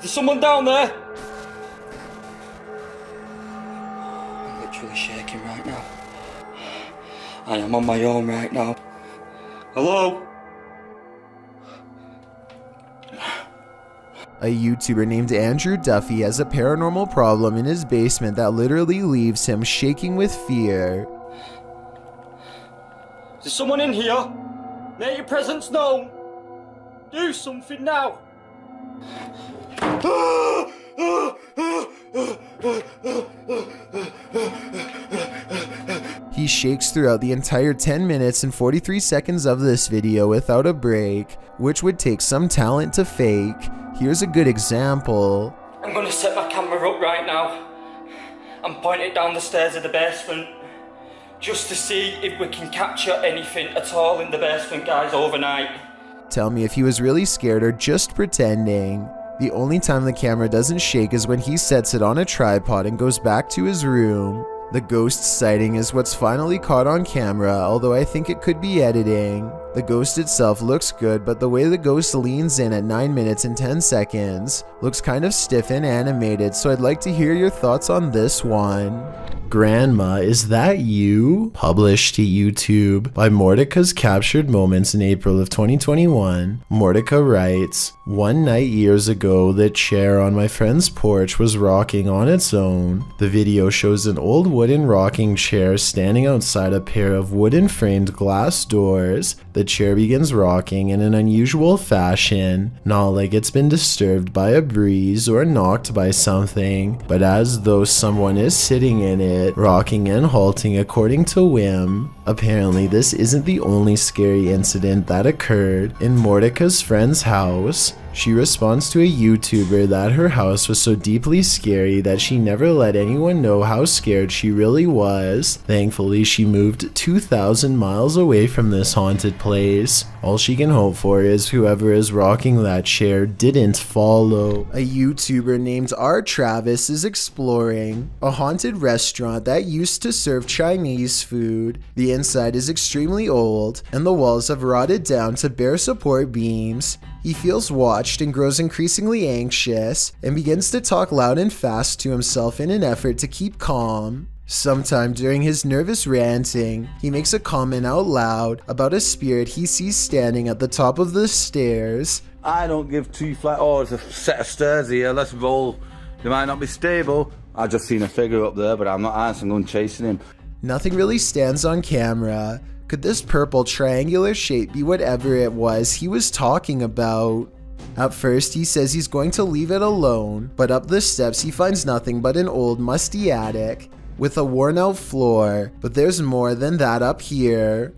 There's someone down there! I'm literally shaking right now. I am on my own right now. Hello? A YouTuber named Andrew Duffy has a paranormal problem in his basement that literally leaves him shaking with fear. Is there someone in here? Make your presence known. Do something now. He shakes throughout the entire 10 minutes and 43 seconds of this video without a break, which would take some talent to fake. Here's a good example. I'm gonna set my camera up right now and point it down the stairs of the basement just to see if we can capture anything at all in the basement, guys, overnight. Tell me if he was really scared or just pretending. The only time the camera doesn't shake is when he sets it on a tripod and goes back to his room. The ghost sighting is what's finally caught on camera, although I think it could be editing. The ghost itself looks good, but the way the ghost leans in at 9 minutes and 10 seconds looks kind of stiff and animated, so I'd like to hear your thoughts on this one. Grandma, is that you? Published to YouTube by Mordecai's Captured Moments in April of 2021. Mordecai writes, "One night years ago, the chair on my friend's porch was rocking on its own. The video shows an old wooden rocking chair standing outside a pair of wooden framed glass doors. The chair begins rocking in an unusual fashion, not like it's been disturbed by a breeze or knocked by something, but as though someone is sitting in it, rocking and halting according to whim. Apparently, this isn't the only scary incident that occurred in Mordecai's friend's house. She responds to a YouTuber that her house was so deeply scary that she never let anyone know how scared she really was. Thankfully, she moved 2,000 miles away from this haunted place. All she can hope for is whoever is rocking that chair didn't follow." A YouTuber named R. Travis is exploring a haunted restaurant that used to serve Chinese food. The inside is extremely old, and the walls have rotted down to bare support beams. He feels watched and grows increasingly anxious, and begins to talk loud and fast to himself in an effort to keep calm. Sometime during his nervous ranting, he makes a comment out loud about a spirit he sees standing at the top of the stairs. "I don't give two flat. Oh, there's a set of stairs here. Let's roll. They might not be stable. I just seen a figure up there, but I'm not answering. I'm chasing him." Nothing really stands on camera. Could this purple triangular shape be whatever it was he was talking about? At first, he says he's going to leave it alone, but up the steps he finds nothing but an old musty attic with a worn out floor, but there's more than that up here.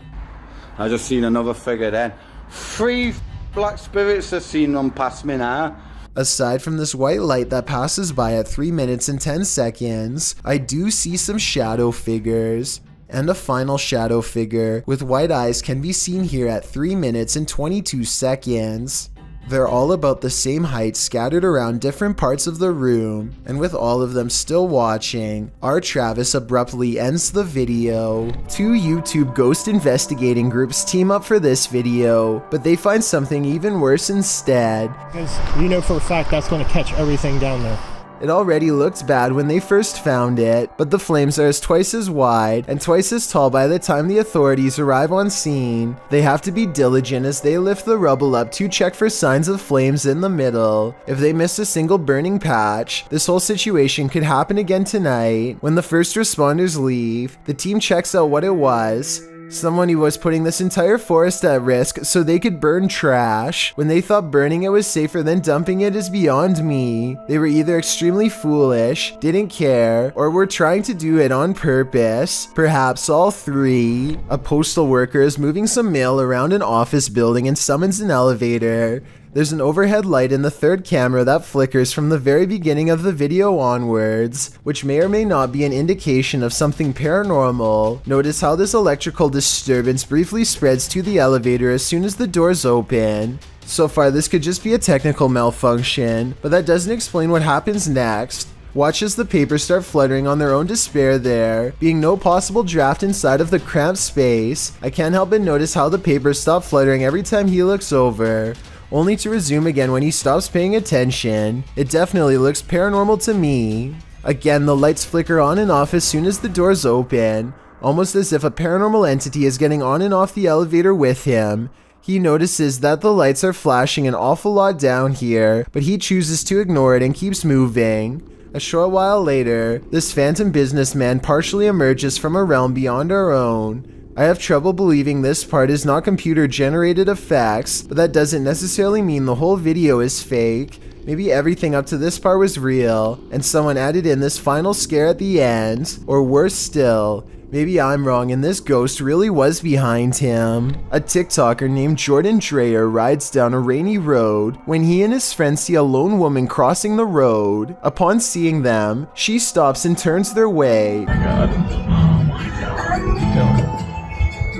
I just seen another figure then. 3 black spirits have seen them past me now. Aside from this white light that passes by at 3 minutes and 10 seconds, I do see some shadow figures. And a final shadow figure with white eyes can be seen here at 3 minutes and 22 seconds. They're all about the same height, scattered around different parts of the room, and with all of them still watching, R. Travis abruptly ends the video. 2 YouTube ghost investigating groups team up for this video, but they find something even worse instead. Because you know for a fact that's going to catch everything down there. It already looked bad when they first found it, but the flames are twice as wide and twice as tall by the time the authorities arrive on scene. They have to be diligent as they lift the rubble up to check for signs of flames in the middle. If they miss a single burning patch, this whole situation could happen again tonight. When the first responders leave, the team checks out what it was. Someone who was putting this entire forest at risk so they could burn trash. When they thought burning it was safer than dumping it is beyond me. They were either extremely foolish, didn't care, or were trying to do it on purpose. Perhaps all 3. A postal worker is moving some mail around an office building and summons an elevator. There's an overhead light in the 3rd camera that flickers from the very beginning of the video onwards, which may or may not be an indication of something paranormal. Notice how this electrical disturbance briefly spreads to the elevator as soon as the doors open. So far, this could just be a technical malfunction, but that doesn't explain what happens next. Watch as the papers start fluttering on their own despair there, being no possible draft inside of the cramped space. I can't help but notice how the papers stop fluttering every time he looks over. only to resume again when he stops paying attention. It definitely looks paranormal to me. Again, the lights flicker on and off as soon as the doors open, almost as if a paranormal entity is getting on and off the elevator with him. He notices that the lights are flashing an awful lot down here, but he chooses to ignore it and keeps moving. A short while later, this phantom businessman partially emerges from a realm beyond our own. I have trouble believing this part is not computer-generated effects, but that doesn't necessarily mean the whole video is fake. Maybe everything up to this part was real, and someone added in this final scare at the end, or worse still, maybe I'm wrong and this ghost really was behind him. A TikToker named Jordan Dreyer rides down a rainy road when he and his friend see a lone woman crossing the road. Upon seeing them, she stops and turns their way.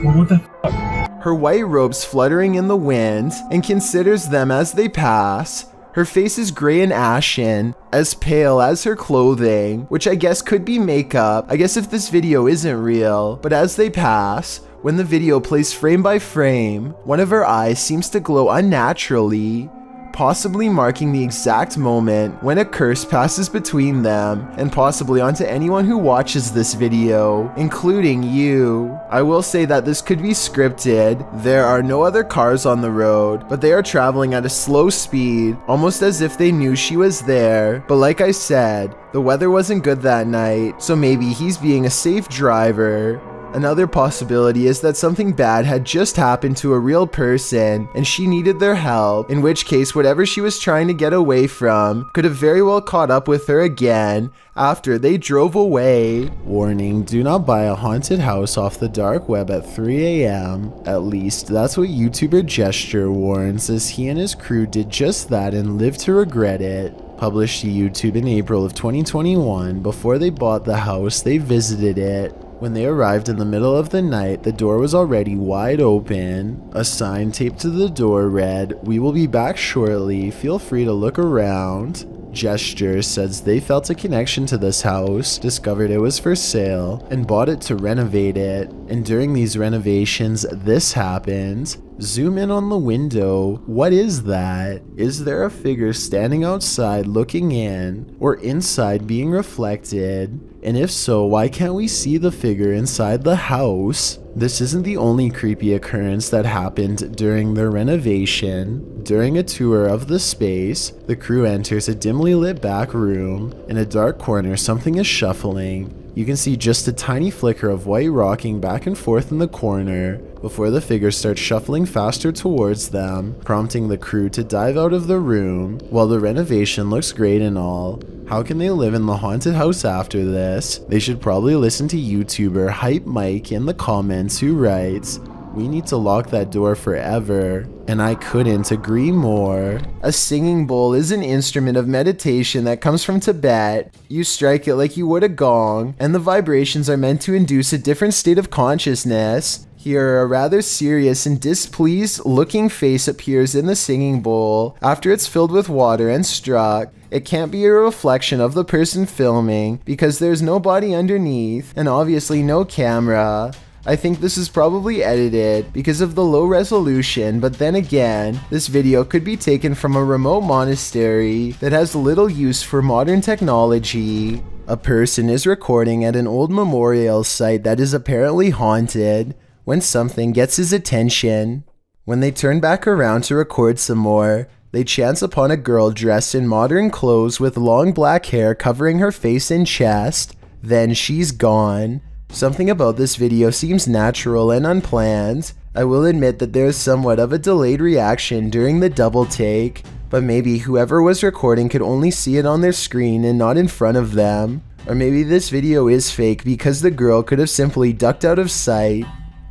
What the fuck? Her white robes fluttering in the wind, and considers them as they pass. Her face is gray and ashen, as pale as her clothing, which I guess could be makeup, I guess if this video isn't real. But as they pass, when the video plays frame by frame, one of her eyes seems to glow unnaturally, possibly marking the exact moment when a curse passes between them, and possibly onto anyone who watches this video, including you. I will say that this could be scripted. There are no other cars on the road, but they are traveling at a slow speed, almost as if they knew she was there. But like I said, the weather wasn't good that night, so maybe he's being a safe driver. Another possibility is that something bad had just happened to a real person and she needed their help, in which case whatever she was trying to get away from could have very well caught up with her again after they drove away. Warning, do not buy a haunted house off the dark web at 3 a.m. At least that's what YouTuber Gesture warns, as he and his crew did just that and lived to regret it. Published to YouTube in April of 2021, before they bought the house, they visited it. When they arrived in the middle of the night, the door was already wide open. A sign taped to the door read, "We will be back shortly, feel free to look around." Gesture says they felt a connection to this house, discovered it was for sale, and bought it to renovate it. And during these renovations, this happened. Zoom in on the window. What is that? Is there a figure standing outside looking in, or inside being reflected? And if so, why can't we see the figure inside the house? This isn't the only creepy occurrence that happened during their renovation. During a tour of the space, the crew enters a dimly lit back room. In a dark corner, something is shuffling. You can see just a tiny flicker of white rocking back and forth in the corner before the figure starts shuffling faster towards them, prompting the crew to dive out of the room. While the renovation looks great and all, how can they live in the haunted house after this? They should probably listen to YouTuber Hype Mike in the comments, who writes, "We need to lock that door forever." And I couldn't agree more. A singing bowl is an instrument of meditation that comes from Tibet. You strike it like you would a gong, and the vibrations are meant to induce a different state of consciousness. Here, a rather serious and displeased looking face appears in the singing bowl after it's filled with water and struck. It can't be a reflection of the person filming because there's no body underneath and obviously no camera. I think this is probably edited because of the low resolution, but then again, this video could be taken from a remote monastery that has little use for modern technology. A person is recording at an old memorial site that is apparently haunted when something gets his attention. When they turn back around to record some more, they chance upon a girl dressed in modern clothes with long black hair covering her face and chest. Then she's gone. Something about this video seems natural and unplanned. I will admit that there is somewhat of a delayed reaction during the double take, but maybe whoever was recording could only see it on their screen and not in front of them. Or maybe this video is fake because the girl could have simply ducked out of sight.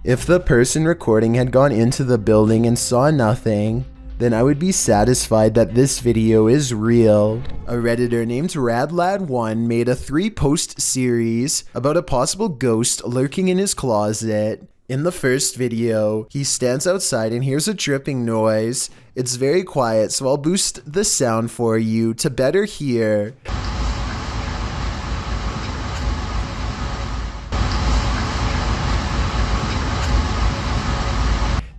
If the person recording had gone into the building and saw nothing, then I would be satisfied that this video is real. A Redditor named Radlad1 made a 3-post series about a possible ghost lurking in his closet. In the first video, he stands outside and hears a dripping noise. It's very quiet, so I'll boost the sound for you to better hear.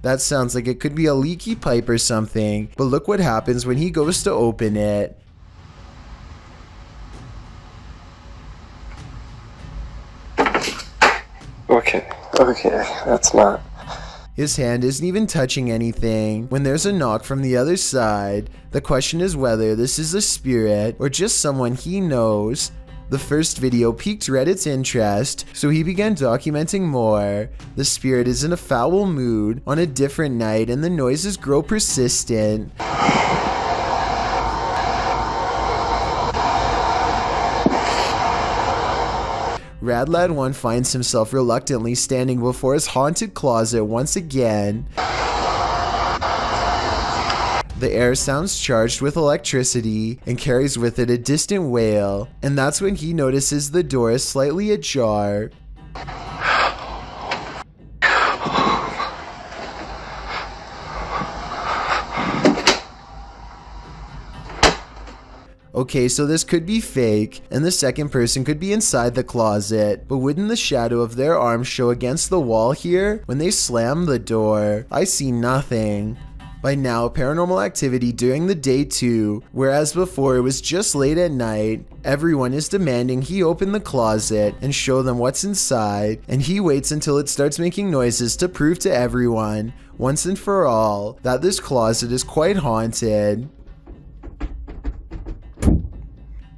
That sounds like it could be a leaky pipe or something, but look what happens when he goes to open it. Okay, that's not... His hand isn't even touching anything when there's a knock from the other side. The question is whether this is a spirit or just someone he knows. The first video piqued Reddit's interest, so he began documenting more. The spirit is in a foul mood on a different night and the noises grow persistent. Radlad1 finds himself reluctantly standing before his haunted closet once again. The air sounds charged with electricity and carries with it a distant wail, and that's when he notices the door is slightly ajar. Okay, so this could be fake, and the second person could be inside the closet, but wouldn't the shadow of their arm show against the wall here when they slam the door? I see nothing. By now, paranormal activity during the day too, whereas before it was just late at night. Everyone is demanding he open the closet and show them what's inside, and he waits until it starts making noises to prove to everyone, once and for all, that this closet is quite haunted.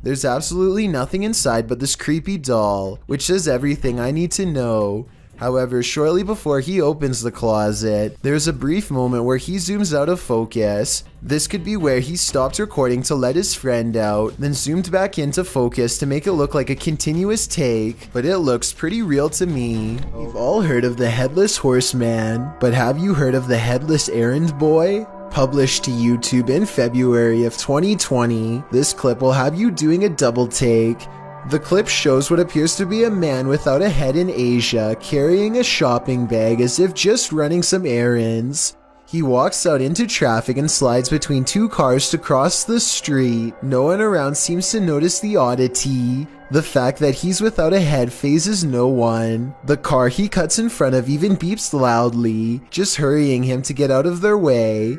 There's absolutely nothing inside but this creepy doll, which says everything I need to know. However, shortly before he opens the closet, there's a brief moment where he zooms out of focus. This could be where he stopped recording to let his friend out, then zoomed back into focus to make it look like a continuous take, but it looks pretty real to me. We've all heard of the Headless Horseman, but have you heard of the Headless Errand Boy? Published to YouTube in February of 2020, this clip will have you doing a double take. The clip shows what appears to be a man without a head in Asia carrying a shopping bag as if just running some errands. He walks out into traffic and slides between two cars to cross the street. No one around seems to notice the oddity. The fact that he's without a head phases no one. The car he cuts in front of even beeps loudly, just hurrying him to get out of their way.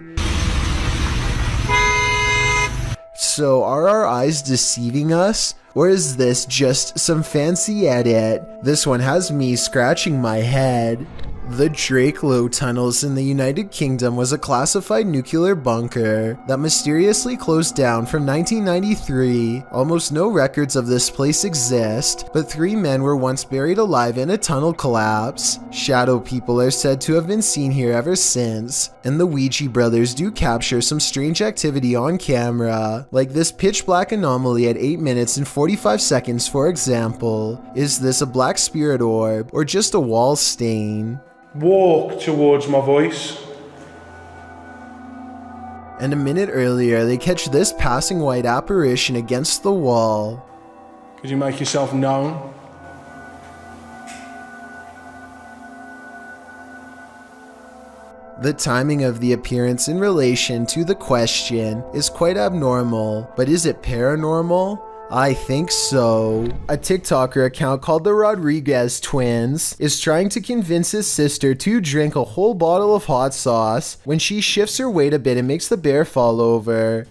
So are our eyes deceiving us? Or is this just some fancy edit? This one has me scratching my head. The Draco tunnels in the United Kingdom was a classified nuclear bunker that mysteriously closed down from 1993. Almost no records of this place exist, but 3 men were once buried alive in a tunnel collapse. Shadow people are said to have been seen here ever since, and the Ouija brothers do capture some strange activity on camera, like this pitch black anomaly at 8 minutes and 45 seconds for example. Is this a black spirit orb, or just a wall stain? Walk towards my voice. And a minute earlier, they catch this passing white apparition against the wall. Could you make yourself known? The timing of the appearance in relation to the question is quite abnormal, but is it paranormal? I think so. A TikToker account called the Rodriguez twins is trying to convince his sister to drink a whole bottle of hot sauce when she shifts her weight a bit and makes the bear fall over.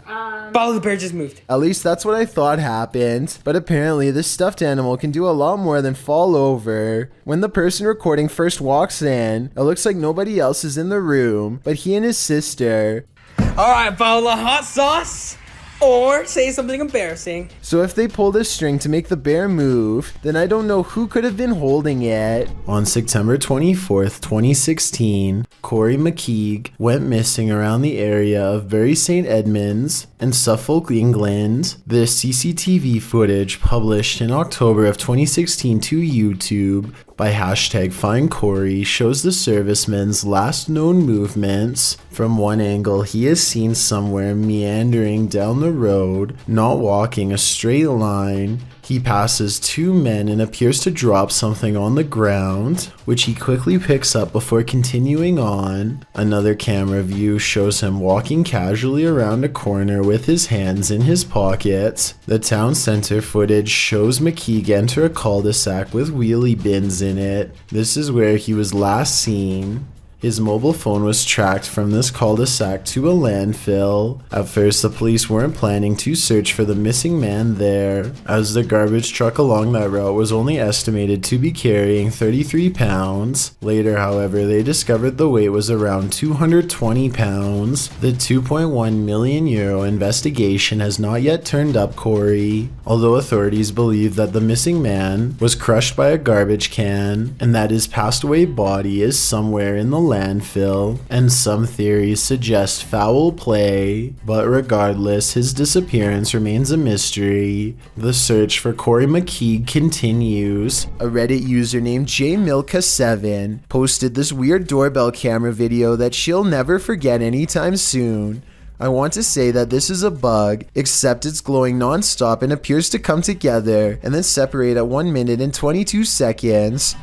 Follow the bear just moved. At least that's what I thought happened, but apparently this stuffed animal can do a lot more than fall over. When the person recording first walks in, it looks like nobody else is in the room, but he and his sister. Alright, follow the hot sauce. Or say something embarrassing. So if they pull this string to make the bear move, then I don't know who could have been holding it. On September 24th, 2016, Corey McKeague went missing around the area of Bury St. Edmunds in Suffolk, England. The CCTV footage published in October of 2016 to YouTube by #FindCorey shows the serviceman's last known movements. From one angle, he is seen somewhere meandering down the road, not walking a straight line. He passes 2 men and appears to drop something on the ground, which he quickly picks up before continuing on. Another camera view shows him walking casually around a corner with his hands in his pockets. The town center footage shows McKeague enter a cul-de-sac with wheelie bins in it. This is where he was last seen. His mobile phone was tracked from this cul-de-sac to a landfill. At first, the police weren't planning to search for the missing man there, as the garbage truck along that route was only estimated to be carrying 33 pounds. Later, however, they discovered the weight was around 220 pounds. The 2.1 million euro investigation has not yet turned up Corey, although authorities believe that the missing man was crushed by a garbage can and that his passed away body is somewhere in the landfill, and some theories suggest foul play, but regardless, his disappearance remains a mystery. The search for Corey McKeague continues. A Reddit user named JMilka7 posted this weird doorbell camera video that she'll never forget anytime soon. I want to say that this is a bug, except it's glowing non-stop and appears to come together and then separate at 1 minute and 22 seconds.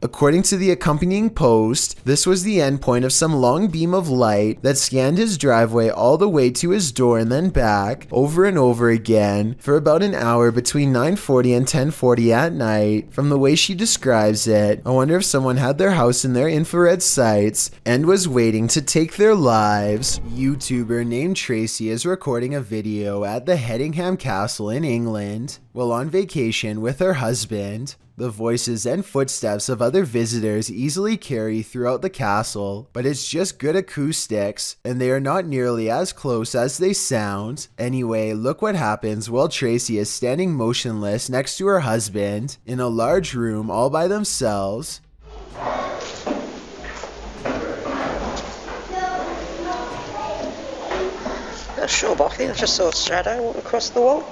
According to the accompanying post, this was the endpoint of some long beam of light that scanned his driveway all the way to his door and then back, over and over again, for about an hour between 9:40 and 10:40 at night. From the way she describes it, I wonder if someone had their house in their infrared sights and was waiting to take their lives. YouTuber named Tracy is recording a video at the Hedingham Castle in England while on vacation with her husband. The voices and footsteps of other visitors easily carry throughout the castle, but it's just good acoustics, and they are not nearly as close as they sound. Anyway, look what happens while Tracy is standing motionless next to her husband in a large room all by themselves. Sure, but I think I just saw a shadow walk across the wall.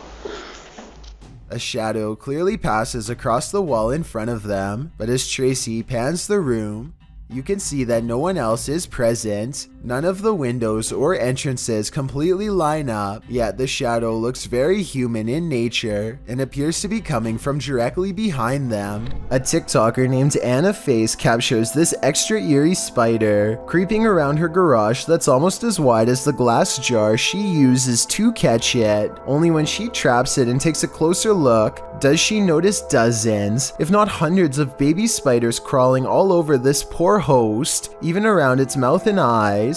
A shadow clearly passes across the wall in front of them, but as Tracy pans the room, you can see that no one else is present. None of the windows or entrances completely line up, yet the shadow looks very human in nature and appears to be coming from directly behind them. A TikToker named Anna Face captures this extra eerie spider creeping around her garage that's almost as wide as the glass jar she uses to catch it. Only when she traps it and takes a closer look does she notice dozens, if not hundreds of baby spiders crawling all over this poor host, even around its mouth and eyes.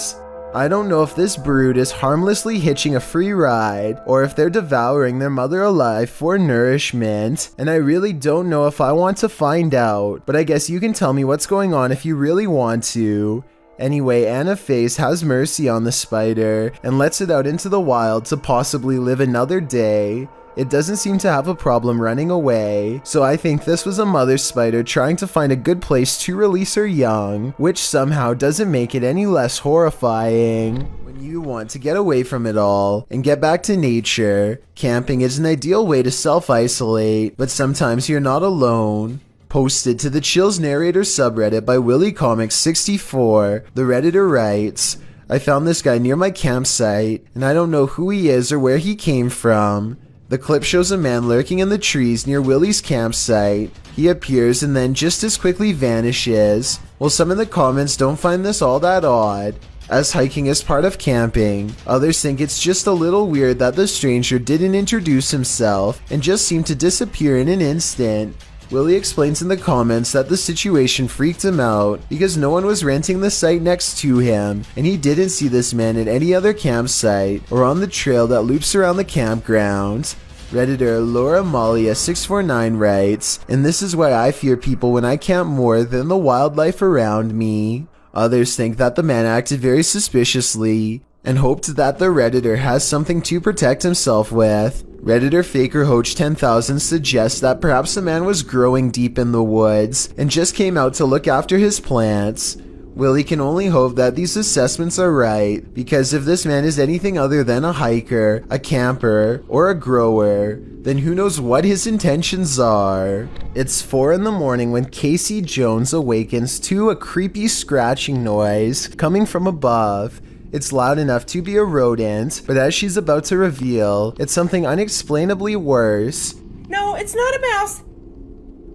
I don't know if this brood is harmlessly hitching a free ride, or if they're devouring their mother alive for nourishment, and I really don't know if I want to find out, but I guess you can tell me what's going on if you really want to. Anyway, Anna Face has mercy on the spider and lets it out into the wild to possibly live another day. It doesn't seem to have a problem running away, so I think this was a mother spider trying to find a good place to release her young, which somehow doesn't make it any less horrifying. When you want to get away from it all and get back to nature, camping is an ideal way to self-isolate, but sometimes you're not alone. Posted to the Chills Narrator subreddit by WillyComics64, the Redditor writes, I found this guy near my campsite, and I don't know who he is or where he came from. The clip shows a man lurking in the trees near Willie's campsite. He appears and then just as quickly vanishes. Well, some in the comments don't find this all that odd, as hiking is part of camping. Others think it's just a little weird that the stranger didn't introduce himself and just seemed to disappear in an instant. Willie explains in the comments that the situation freaked him out because no one was renting the site next to him, and he didn't see this man at any other campsite or on the trail that loops around the campground. Redditor Laura Malia 649 writes, and this is why I fear people when I camp more than the wildlife around me. Others think that the man acted very suspiciously and hoped that the Redditor has something to protect himself with. Redditor FakerHoach 10,000 suggests that perhaps the man was growing deep in the woods and just came out to look after his plants. Willie can only hope that these assessments are right, because if this man is anything other than a hiker, a camper, or a grower, then who knows what his intentions are. It's 4 in the morning when Casey Jones awakens to a creepy scratching noise coming from above. It's loud enough to be a rodent, but as she's about to reveal, it's something unexplainably worse. No, it's not a mouse.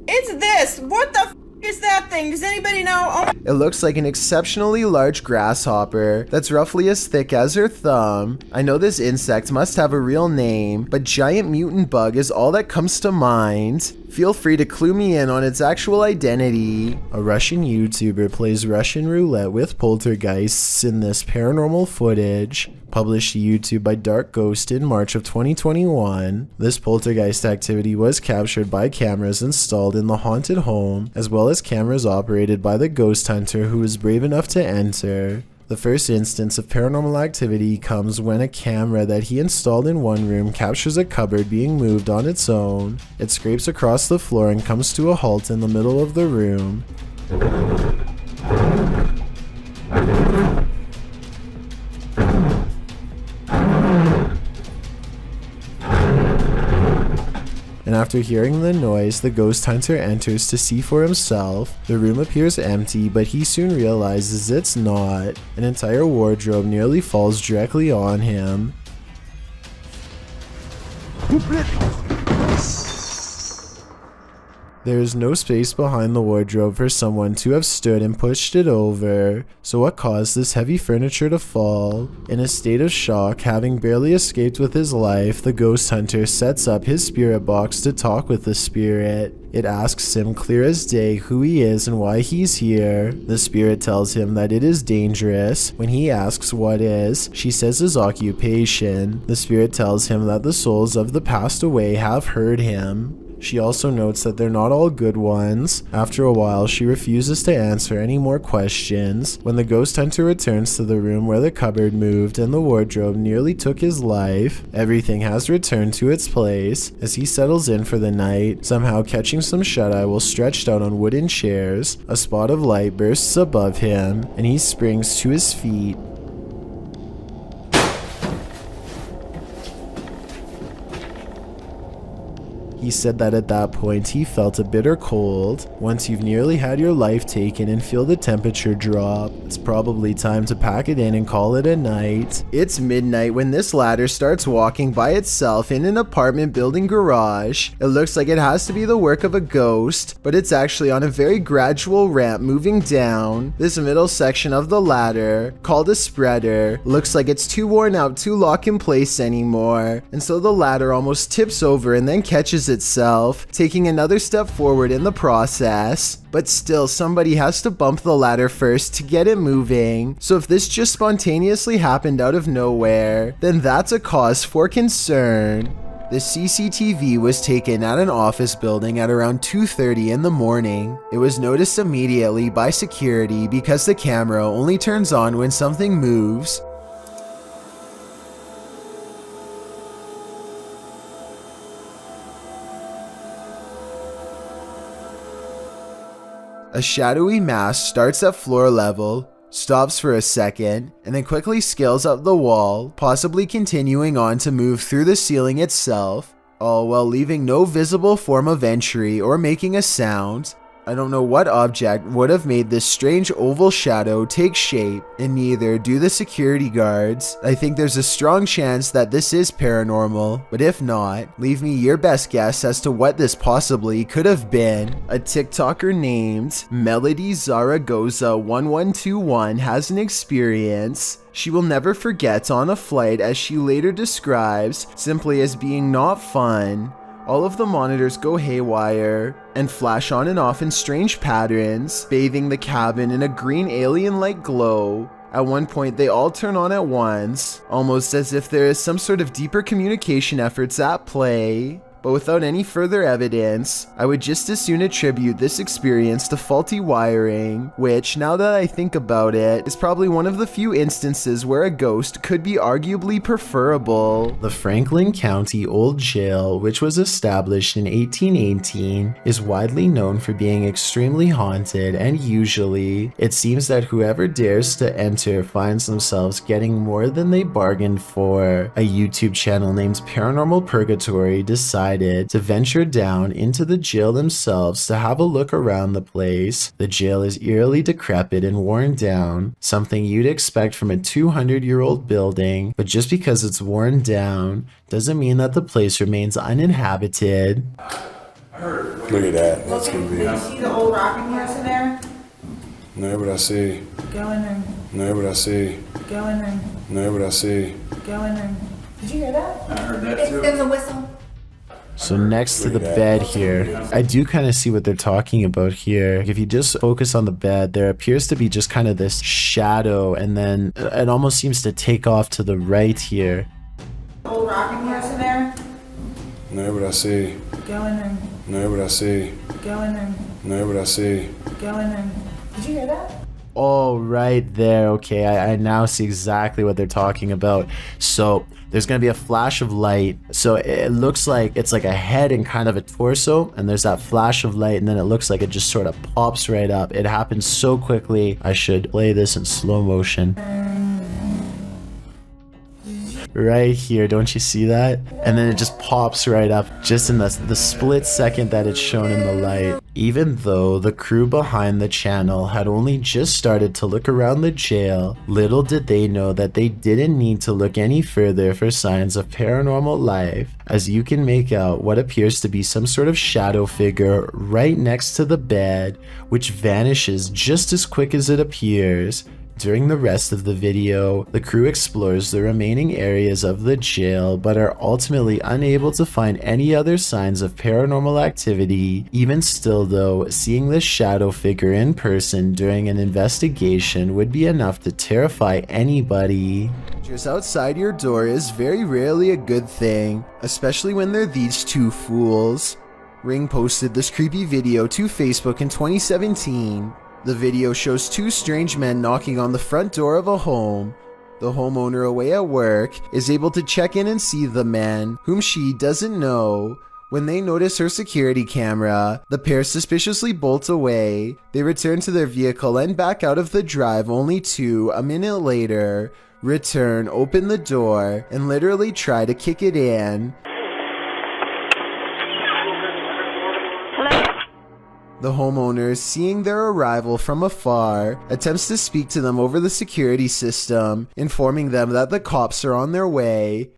It's this. What the f is that thing? Does anybody know? Oh, It looks like an exceptionally large grasshopper that's roughly as thick as her thumb. I know this insect must have a real name, but giant mutant bug is all that comes to mind. Feel free to clue me in on its actual identity. A Russian YouTuber plays Russian roulette with poltergeists in this paranormal footage. Published to YouTube by Dark Ghost in March of 2021. This poltergeist activity was captured by cameras installed in the haunted home, as well as cameras operated by the ghost hunter who was brave enough to enter. The first instance of paranormal activity comes when a camera that he installed in one room captures a cupboard being moved on its own. It scrapes across the floor and comes to a halt in the middle of the room. And after hearing the noise, the ghost hunter enters to see for himself. The room appears empty, but he soon realizes it's not. An entire wardrobe nearly falls directly on him. There is no space behind the wardrobe for someone to have stood and pushed it over. So what caused this heavy furniture to fall? In a state of shock, having barely escaped with his life, the ghost hunter sets up his spirit box to talk with the spirit. It asks him clear as day who he is and why he's here. The spirit tells him that it is dangerous. When he asks what is, she says his occupation. The spirit tells him that the souls of the passed away have heard him. She also notes that they're not all good ones. After a while, she refuses to answer any more questions. When the ghost hunter returns to the room where the cupboard moved and the wardrobe nearly took his life, everything has returned to its place. As he settles in for the night, somehow catching some shut-eye while stretched out on wooden chairs, a spot of light bursts above him, and he springs to his feet. He said that at that point he felt a bitter cold. Once you've nearly had your life taken and feel the temperature drop, it's probably time to pack it in and call it a night. It's midnight when this ladder starts walking by itself in an apartment building garage. It looks like it has to be the work of a ghost, but it's actually on a very gradual ramp moving down. This middle section of the ladder, called a spreader, looks like it's too worn out to lock in place anymore, and so the ladder almost tips over and then catches itself, taking another step forward in the process. But still, somebody has to bump the ladder first to get it moving. So if this just spontaneously happened out of nowhere, then that's a cause for concern. The CCTV was taken at an office building at around 2:30 in the morning. It was noticed immediately by security because the camera only turns on when something moves. A shadowy mass starts at floor level, stops for a second, and then quickly scales up the wall, possibly continuing on to move through the ceiling itself, all while leaving no visible form of entry or making a sound. I don't know what object would have made this strange oval shadow take shape, and neither do the security guards. I think there's a strong chance that this is paranormal, but if not, leave me your best guess as to what this possibly could have been. A TikToker named Melody Zaragoza 1121 has an experience she will never forget on a flight, as she later describes simply as being not fun. All of the monitors go haywire and flash on and off in strange patterns, bathing the cabin in a green alien-like glow. At one point, they all turn on at once, almost as if there is some sort of deeper communication efforts at play. But without any further evidence, I would just as soon attribute this experience to faulty wiring, which, now that I think about it, is probably one of the few instances where a ghost could be arguably preferable. The Franklin County Old Jail, which was established in 1818, is widely known for being extremely haunted, and usually, it seems that whoever dares to enter finds themselves getting more than they bargained for. A YouTube channel named Paranormal Purgatory decided to venture down into the jail themselves to have a look around the place. The jail is eerily decrepit and worn down, something you'd expect from a 200-year-old building, but just because it's worn down doesn't mean that the place remains uninhabited. Look at that. That's gonna be. See the old rocking horse? No, but I see. Go in room. No, but I see. Go in room. No, but I see. Go in room. Did you hear that? I heard that too. There was a whistle. So next to the bed here, I do kind of see what they're talking about here. If you just focus on the bed, there appears to be just kind of this shadow, and then it almost seems to take off to the right here. Old rocking horse in there. No, but I see. Go in room. No, but I see. Go in room. No, but I see. Go in room. Did you hear that? Oh, right there. Okay, I now see exactly what they're talking about. So there's going to be a flash of light. So it looks like it's like a head and kind of a torso. And there's that flash of light. And then it looks like it just sort of pops right up. It happens so quickly. I should play this in slow motion. Right here, don't you see that? And then it just pops right up just in the split second that it's shown in the light. Even though the crew behind the channel had only just started to look around the jail, little did they know that they didn't need to look any further for signs of paranormal life, as you can make out what appears to be some sort of shadow figure right next to the bed, which vanishes just as quick as it appears. During the rest of the video, the crew explores the remaining areas of the jail, but are ultimately unable to find any other signs of paranormal activity. Even still though, seeing this shadow figure in person during an investigation would be enough to terrify anybody. Just outside your door is very rarely a good thing, especially when they're these two fools. Ring posted this creepy video to Facebook in 2017. The video shows two strange men knocking on the front door of a home. The homeowner, away at work, is able to check in and see the men, whom she doesn't know. When they notice her security camera, the pair suspiciously bolt away. They return to their vehicle and back out of the drive, only to, a minute later, return, open the door, and literally try to kick it in. The homeowner, seeing their arrival from afar, attempts to speak to them over the security system, informing them that the cops are on their way.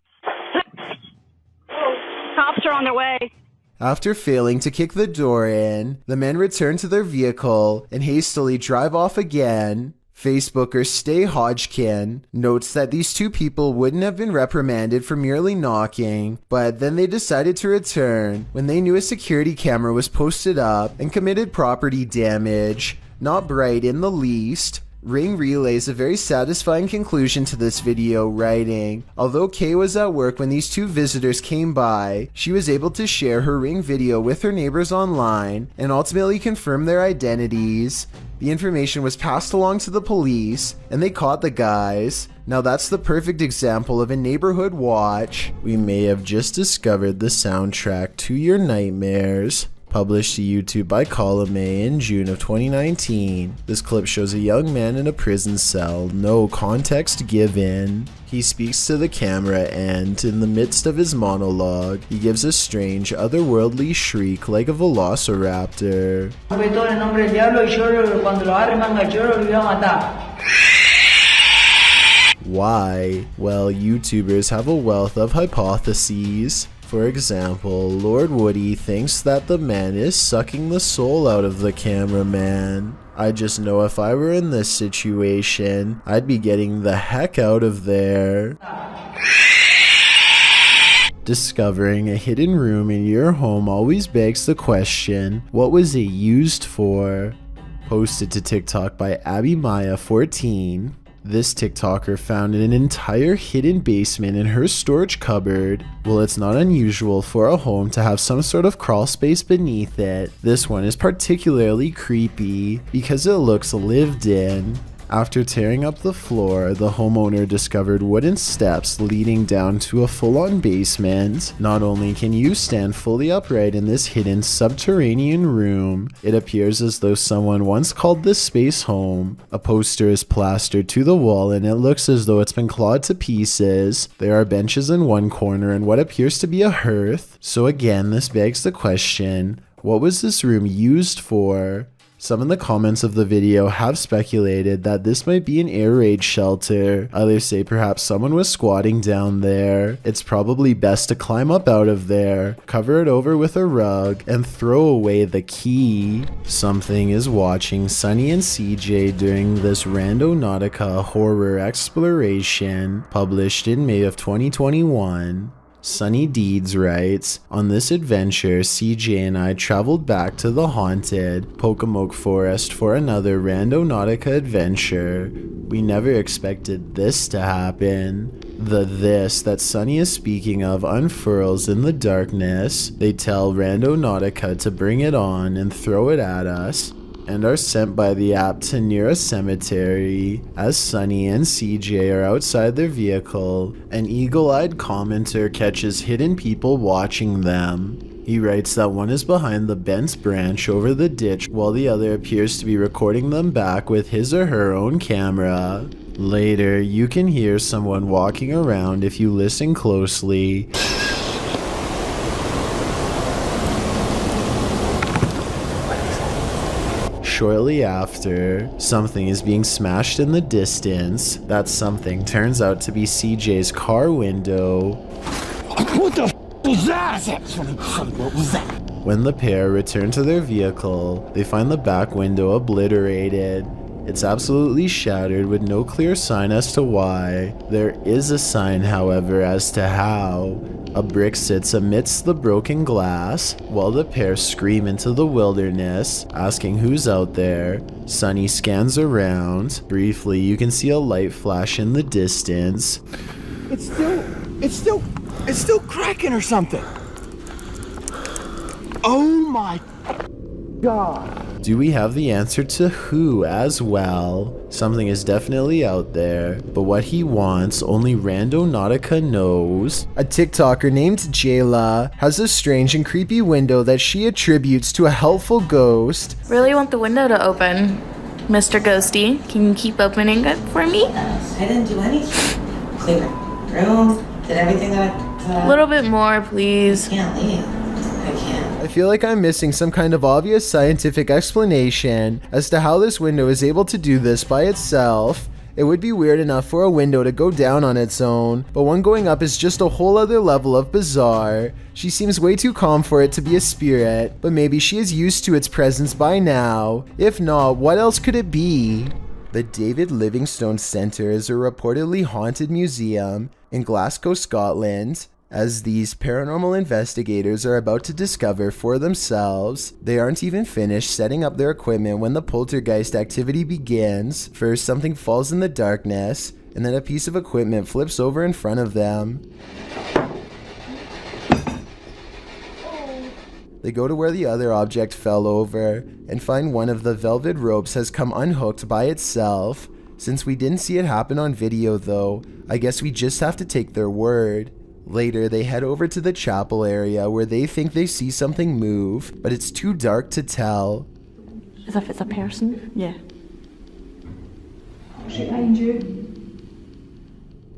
Cops are on their way. After failing to kick the door in, the men return to their vehicle and hastily drive off again. Facebooker Stay Hodgkin notes that these two people wouldn't have been reprimanded for merely knocking, but then they decided to return when they knew a security camera was posted up and committed property damage. Not bright in the least. Ring relays a very satisfying conclusion to this video, writing, although Kay was at work when these two visitors came by, she was able to share her Ring video with her neighbors online and ultimately confirm their identities. The information was passed along to the police and they caught the guys. Now that's the perfect example of a neighborhood watch. We may have just discovered the soundtrack to your nightmares. Published to YouTube by Column A in June of 2019. This clip shows a young man in a prison cell, no context given. He speaks to the camera and, in the midst of his monologue, he gives a strange, otherworldly shriek like a velociraptor. Why? Well, YouTubers have a wealth of hypotheses. For example, Lord Woody thinks that the man is sucking the soul out of the cameraman. I just know if I were in this situation, I'd be getting the heck out of there. Discovering a hidden room in your home always begs the question, what was it used for? Posted to TikTok by Abby Maya 14. This TikToker found an entire hidden basement in her storage cupboard. Well, it's not unusual for a home to have some sort of crawl space beneath it. This one is particularly creepy because it looks lived in. After tearing up the floor, the homeowner discovered wooden steps leading down to a full-on basement. Not only can you stand fully upright in this hidden subterranean room, it appears as though someone once called this space home. A poster is plastered to the wall and it looks as though it's been clawed to pieces. There are benches in one corner and what appears to be a hearth. So again, this begs the question, what was this room used for? Some in the comments of the video have speculated that this might be an air raid shelter. Others say perhaps someone was squatting down there. It's probably best to climb up out of there, cover it over with a rug, and throw away the key. Something is watching Sunny and CJ during this Randonautica horror exploration, published in May of 2021. Sunny Deeds writes, "On this adventure, CJ and I traveled back to the haunted Pocomoke Forest for another Randonautica adventure. We never expected this to happen." The "this" that Sunny is speaking of unfurls in the darkness. They tell Randonautica to bring it on and throw it at us, and are sent by the app to near a cemetery. As Sunny and CJ are outside their vehicle, an eagle-eyed commenter catches hidden people watching them. He writes that one is behind the bent branch over the ditch while the other appears to be recording them back with his or her own camera. Later, you can hear someone walking around if you listen closely. Shortly after, something is being smashed in the distance. That something turns out to be CJ's car window. What the was that? What was that? When the pair return to their vehicle, they find the back window obliterated. It's absolutely shattered with no clear sign as to why. There is a sign, however, as to how. A brick sits amidst the broken glass, while the pair scream into the wilderness, asking who's out there. Sunny scans around. Briefly, you can see a light flash in the distance. It's still cracking or something. Oh my God. Do we have the answer to who as well? Something is definitely out there, but what he wants, only Randonautica knows. A TikToker named Jayla has a strange and creepy window that she attributes to a helpful ghost. Really want the window to open. Mr. Ghosty, can you keep opening it for me? I didn't do anything. Cleaned my room, did everything that I... A little bit more, please. I can't leave. I can't. I feel like I'm missing some kind of obvious scientific explanation as to how this window is able to do this by itself. It would be weird enough for a window to go down on its own, but one going up is just a whole other level of bizarre. She seems way too calm for it to be a spirit, but maybe she is used to its presence by now. If not, what else could it be? The David Livingstone Centre is a reportedly haunted museum in Glasgow, Scotland. As these paranormal investigators are about to discover for themselves, they aren't even finished setting up their equipment when the poltergeist activity begins. First, something falls in the darkness, and then a piece of equipment flips over in front of them. They go to where the other object fell over, and find one of the velvet ropes has come unhooked by itself. Since we didn't see it happen on video though, I guess we just have to take their word. Later, they head over to the chapel area where they think they see something move, but it's too dark to tell. As if it's a person? Yeah. Behind you.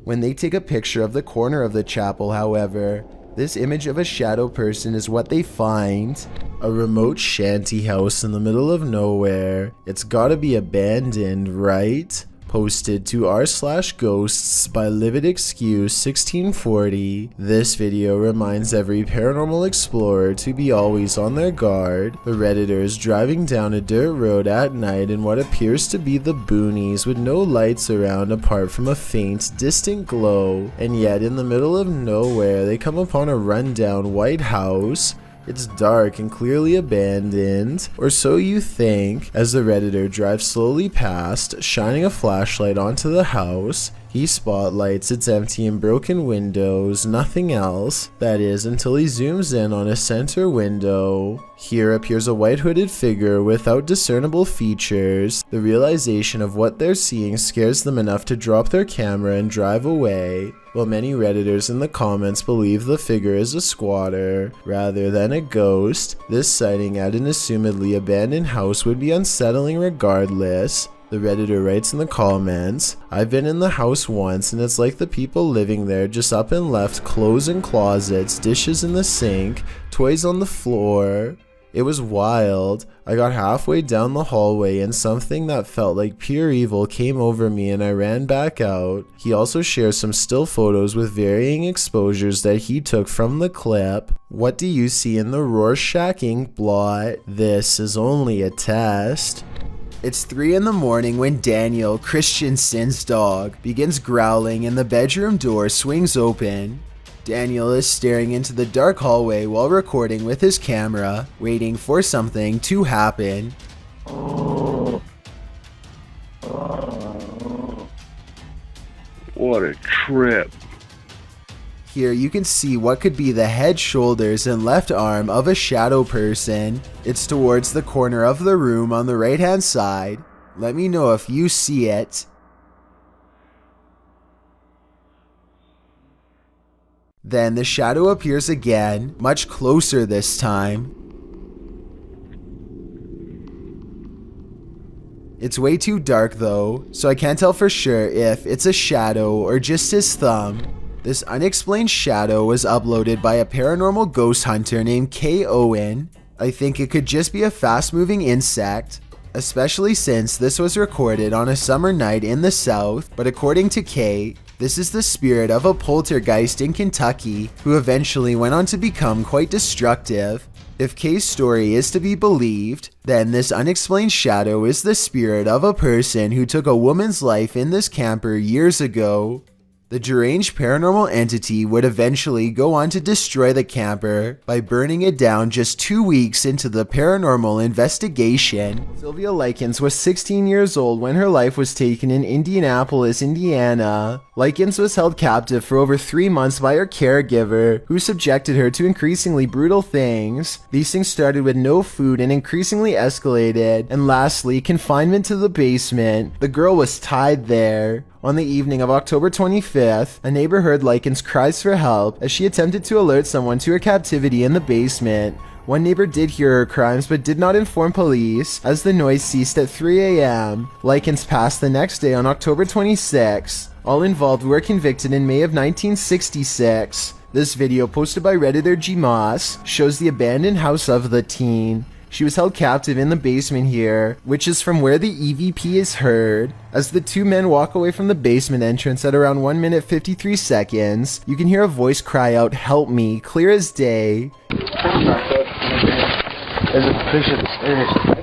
When they take a picture of the corner of the chapel, however, this image of a shadow person is what they find. A remote shanty house in the middle of nowhere. It's gotta be abandoned, right? Posted to r/ghosts by Livid Excuse 1640. This video reminds every paranormal explorer to be always on their guard. The Redditor is driving down a dirt road at night in what appears to be the boonies with no lights around apart from a faint, distant glow. And yet in the middle of nowhere they come upon a rundown white house. It's dark and clearly abandoned, or so you think, as the Redditor drives slowly past, shining a flashlight onto the house. He spotlights its empty and broken windows, nothing else. That is, until he zooms in on a center window. Here appears a white hooded figure without discernible features. The realization of what they're seeing scares them enough to drop their camera and drive away. While many Redditors in the comments believe the figure is a squatter rather than a ghost, this sighting at an assumedly abandoned house would be unsettling regardless. The Redditor writes in the comments, "I've been in the house once and it's like the people living there just up and left clothes in closets, dishes in the sink, toys on the floor. It was wild. I got halfway down the hallway and something that felt like pure evil came over me and I ran back out. He also shares some still photos with varying exposures that he took from the clip. What do you see in the Rorschach ink blot? This is only a test. It's 3 in the morning when Daniel, Christensen's dog, begins growling and the bedroom door swings open. Daniel is staring into the dark hallway while recording with his camera, waiting for something to happen. What a trip. Here you can see what could be the head, shoulders, and left arm of a shadow person. It's towards the corner of the room on the right hand side. Let me know if you see it. Then the shadow appears again, much closer this time. It's way too dark though, so I can't tell for sure if it's a shadow or just his thumb. This unexplained shadow was uploaded by a paranormal ghost hunter named K. Owen. I think it could just be a fast-moving insect, especially since this was recorded on a summer night in the south, but according to K, this is the spirit of a poltergeist in Kentucky who eventually went on to become quite destructive. If K's story is to be believed, then this unexplained shadow is the spirit of a person who took a woman's life in this camper years ago. The deranged paranormal entity would eventually go on to destroy the camper by burning it down just 2 weeks into the paranormal investigation. Sylvia Likens was 16 years old when her life was taken in Indianapolis, Indiana. Likens was held captive for over 3 months by her caregiver, who subjected her to increasingly brutal things. These things started with no food and increasingly escalated, and lastly, confinement to the basement. The girl was tied there. On the evening of October 25th, a neighbor heard Likens' cries for help as she attempted to alert someone to her captivity in the basement. One neighbor did hear her cries but did not inform police as the noise ceased at 3 a.m. Likens passed the next day on October 26th. All involved were convicted in May of 1966. This video, posted by Redditor G. Moss, shows the abandoned house of the teen. She was held captive in the basement here, which is from where the EVP is heard. As the two men walk away from the basement entrance at around 1 minute 53 seconds, you can hear a voice cry out, "Help me," clear as day.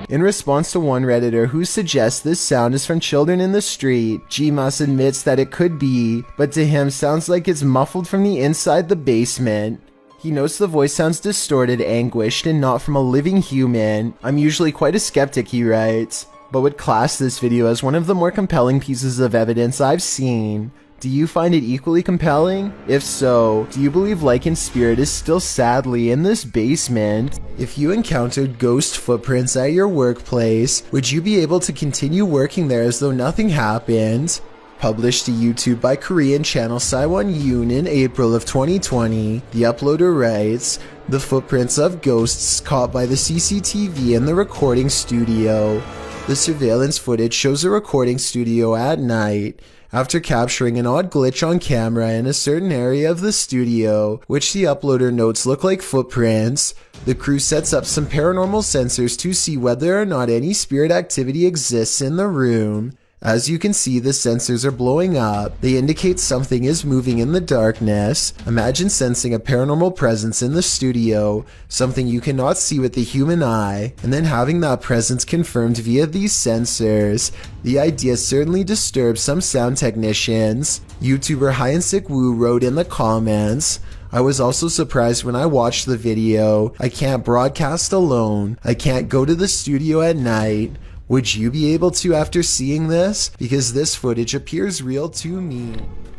In response to one Redditor who suggests this sound is from children in the street, G-Moss admits that it could be, but to him sounds like it's muffled from the inside the basement. He notes the voice sounds distorted, anguished, and not from a living human. I'm usually quite a skeptic, he writes, but would class this video as one of the more compelling pieces of evidence I've seen. Do you find it equally compelling? If so, do you believe Likens' spirit is still sadly in this basement? If you encountered ghost footprints at your workplace, would you be able to continue working there as though nothing happened? Published to YouTube by Korean channel Saiwon Yoon in April of 2020, the uploader writes, "The footprints of ghosts caught by the CCTV in the recording studio. The surveillance footage shows a recording studio at night. After capturing an odd glitch on camera in a certain area of the studio, which the uploader notes look like footprints, the crew sets up some paranormal sensors to see whether or not any spirit activity exists in the room. As you can see, the sensors are blowing up. They indicate something is moving in the darkness. Imagine sensing a paranormal presence in the studio, something you cannot see with the human eye, and then having that presence confirmed via these sensors. The idea certainly disturbs some sound technicians." YouTuber Hyansik Woo wrote in the comments, "I was also surprised when I watched the video. I can't broadcast alone. I can't go to the studio at night. Would you be able to after seeing this? Because this footage appears real to me."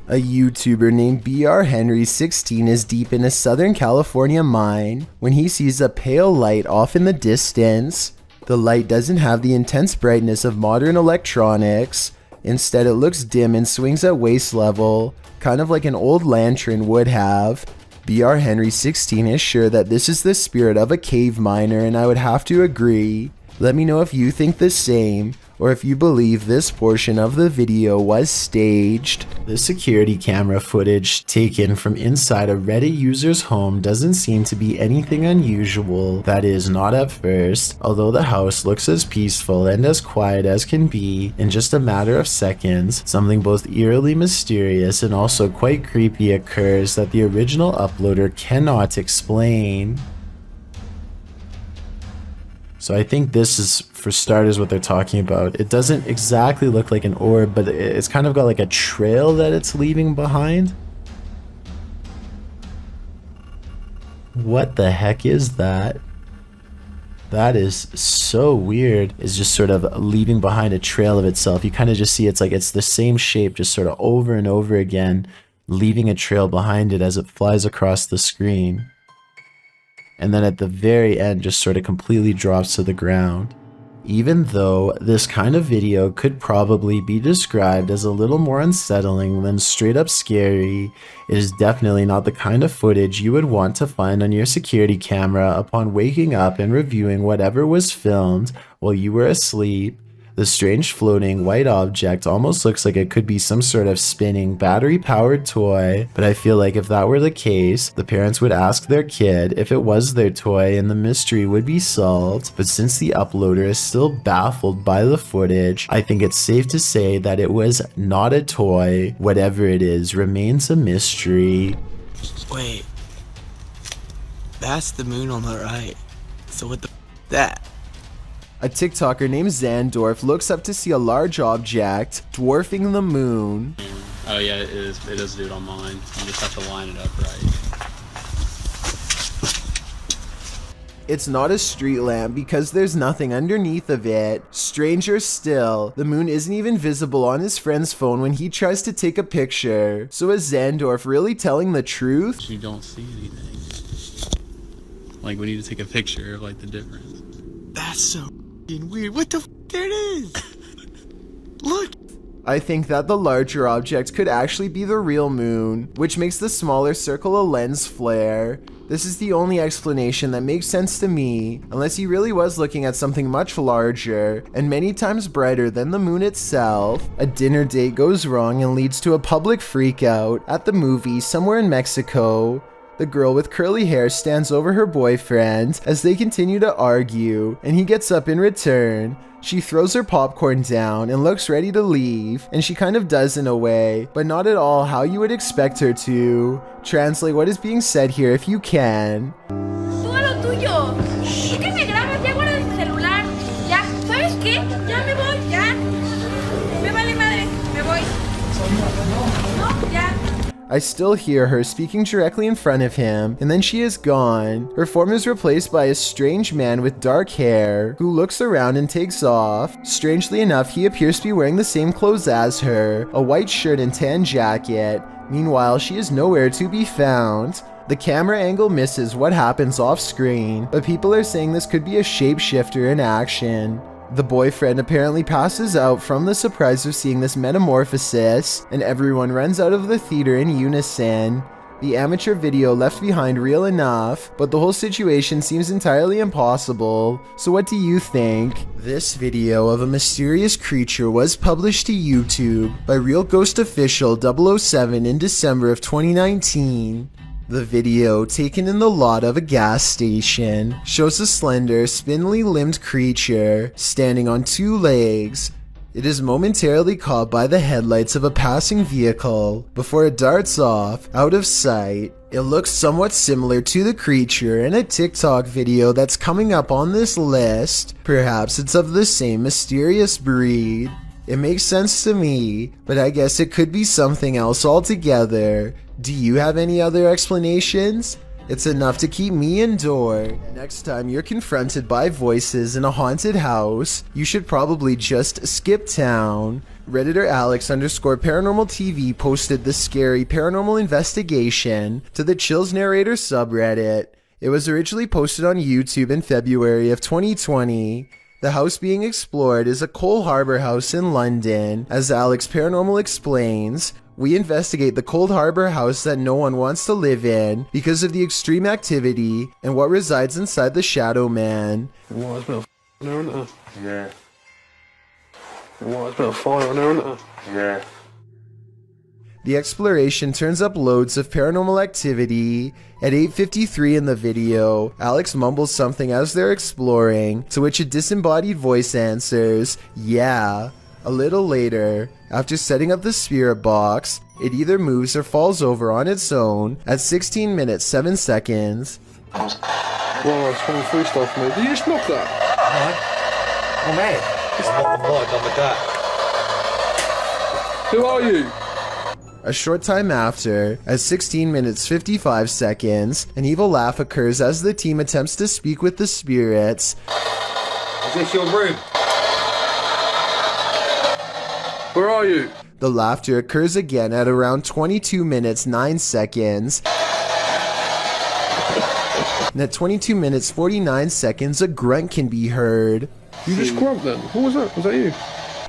A YouTuber named BR Henry 16 is deep in a Southern California mine when he sees a pale light off in the distance. The light doesn't have the intense brightness of modern electronics. Instead, it looks dim and swings at waist level, kind of like an old lantern would have. BR Henry 16 is sure that this is the spirit of a cave miner, and I would have to agree. Let me know if you think the same. or if you believe this portion of the video was staged. The security camera footage taken from inside a Reddit user's home doesn't seem to be anything unusual, that is, not at first, although the house looks as peaceful and as quiet as can be. In just a matter of seconds, something both eerily mysterious and also quite creepy occurs that the original uploader cannot explain. So I think this is, for starters, what they're talking about. It doesn't exactly look like an orb, but it's kind of got like a trail that it's leaving behind. What the heck is that? That is so weird. It's just sort of leaving behind a trail of itself. You kind of just see it's like it's the same shape, just sort of over and over again, leaving a trail behind it as it flies across the screen. And then at the very end just sort of completely drops to the ground. Even though this kind of video could probably be described as a little more unsettling than straight up scary, it is definitely not the kind of footage you would want to find on your security camera upon waking up and reviewing whatever was filmed while you were asleep. The strange floating white object almost looks like it could be some sort of spinning battery-powered toy, but I feel like if that were the case, the parents would ask their kid if it was their toy and the mystery would be solved. But since the uploader is still baffled by the footage, I think it's safe to say that it was not a toy. Whatever it is remains a mystery. Wait, that's the moon on the right. So what the that? A TikToker named Zandorf looks up to see a large object dwarfing the moon. Oh yeah, it is. It is, dude, on mine. You just have to line it up right. It's not a street lamp because there's nothing underneath of it. Stranger still, the moon isn't even visible on his friend's phone when he tries to take a picture. So is Zandorf really telling the truth? You don't see anything. Like, we need to take a picture of like the difference. That's so weird. What the f? There it is. Look. I think that the larger object could actually be the real moon, which makes the smaller circle a lens flare. This is the only explanation that makes sense to me, unless he really was looking at something much larger and many times brighter than the moon itself. A dinner date goes wrong and leads to a public freakout at the movie somewhere in Mexico. The girl with curly hair stands over her boyfriend as they continue to argue, and he gets up in return. She throws her popcorn down and looks ready to leave, and she kind of does in a way, but not at all how you would expect her to. Translate what is being said here if you can. Tú a lo tuyo. Es que me grabas, ya guarda el celular. Ya, ¿sabes qué? Ya me voy, ya. Me vale madre, me voy. No, ya. I still hear her speaking directly in front of him, and then she is gone. Her form is replaced by a strange man with dark hair, who looks around and takes off. Strangely enough, he appears to be wearing the same clothes as her, a white shirt and tan jacket. Meanwhile, she is nowhere to be found. The camera angle misses what happens off screen, but people are saying this could be a shapeshifter in action. The boyfriend apparently passes out from the surprise of seeing this metamorphosis, and everyone runs out of the theater in unison. The amateur video left behind real enough, but the whole situation seems entirely impossible. So what do you think? This video of a mysterious creature was published to YouTube by Real Ghost Official 007 in December of 2019. The video, taken in the lot of a gas station, shows a slender, spindly limbed creature standing on two legs. It is momentarily caught by the headlights of a passing vehicle before it darts off, out of sight. It looks somewhat similar to the creature in a TikTok video that's coming up on this list. Perhaps it's of the same mysterious breed. It makes sense to me, but I guess it could be something else altogether. Do you have any other explanations? It's enough to keep me indoors. Next time you're confronted by voices in a haunted house, you should probably just skip town. Redditor Alex_paranormal TV posted the scary paranormal investigation to the Chills Narrator subreddit. It was originally posted on YouTube in February of 2020. The house being explored is a Cole Harbour house in London. As Alex Paranormal explains, we investigate the Cold Harbor house that no one wants to live in because of the extreme activity and what resides inside the Shadow Man. Yeah. Well, there's a bit of fire on there, isn't there? Yeah. The exploration turns up loads of paranormal activity. At 8:53 in the video, Alex mumbles something as they're exploring, to which a disembodied voice answers, yeah. A little later, after setting up the spirit box, it either moves or falls over on its own at 16 minutes 7 seconds. Well, it's 23 stuff, mate. Did you just knock that? No. Oh, mate. I'm done with that. Who are you? A short time after, at 16 minutes 55 seconds, an evil laugh occurs as the team attempts to speak with the spirits. Is this your room? Where are you? The laughter occurs again at around 22 minutes 9 seconds. And at 22 minutes 49 seconds, a grunt can be heard. You just grunt then? Who was that? Was that you?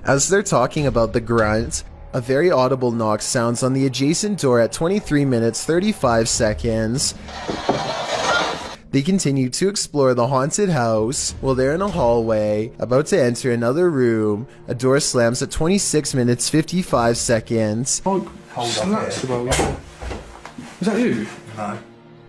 As they're talking about the grunt, a very audible knock sounds on the adjacent door at 23 minutes 35 seconds. They continue to explore the haunted house. While they're in a hallway, about to enter another room, a door slams at 26 minutes 55 seconds. Oh, hold on. Is that you? No.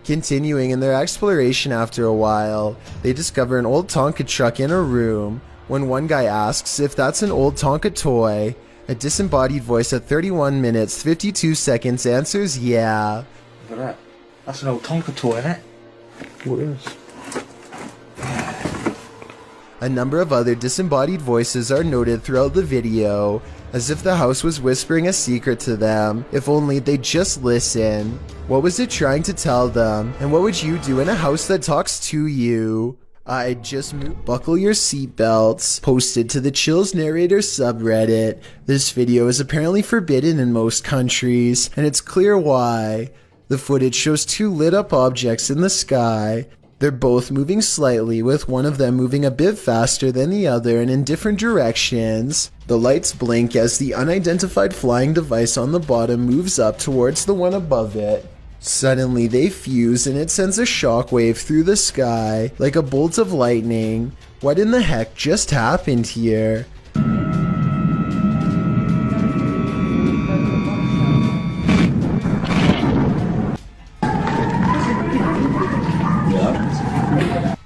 Continuing in their exploration after a while, they discover an old Tonka truck in a room. When one guy asks if that's an old Tonka toy, a disembodied voice at 31 minutes 52 seconds answers yeah. Look at that. That's an old Tonka toy, isn't it? What is? A number of other disembodied voices are noted throughout the video, as if the house was whispering a secret to them, if only they'd just listen. What was it trying to tell them, and what would you do in a house that talks to you? I'd just buckle your seatbelts. Posted to the Chills Narrator subreddit. This video is apparently forbidden in most countries, and it's clear why. The footage shows two lit up objects in the sky. They're both moving slightly, with one of them moving a bit faster than the other and in different directions. The lights blink as the unidentified flying device on the bottom moves up towards the one above it. Suddenly they fuse and it sends a shockwave through the sky like a bolt of lightning. What in the heck just happened here?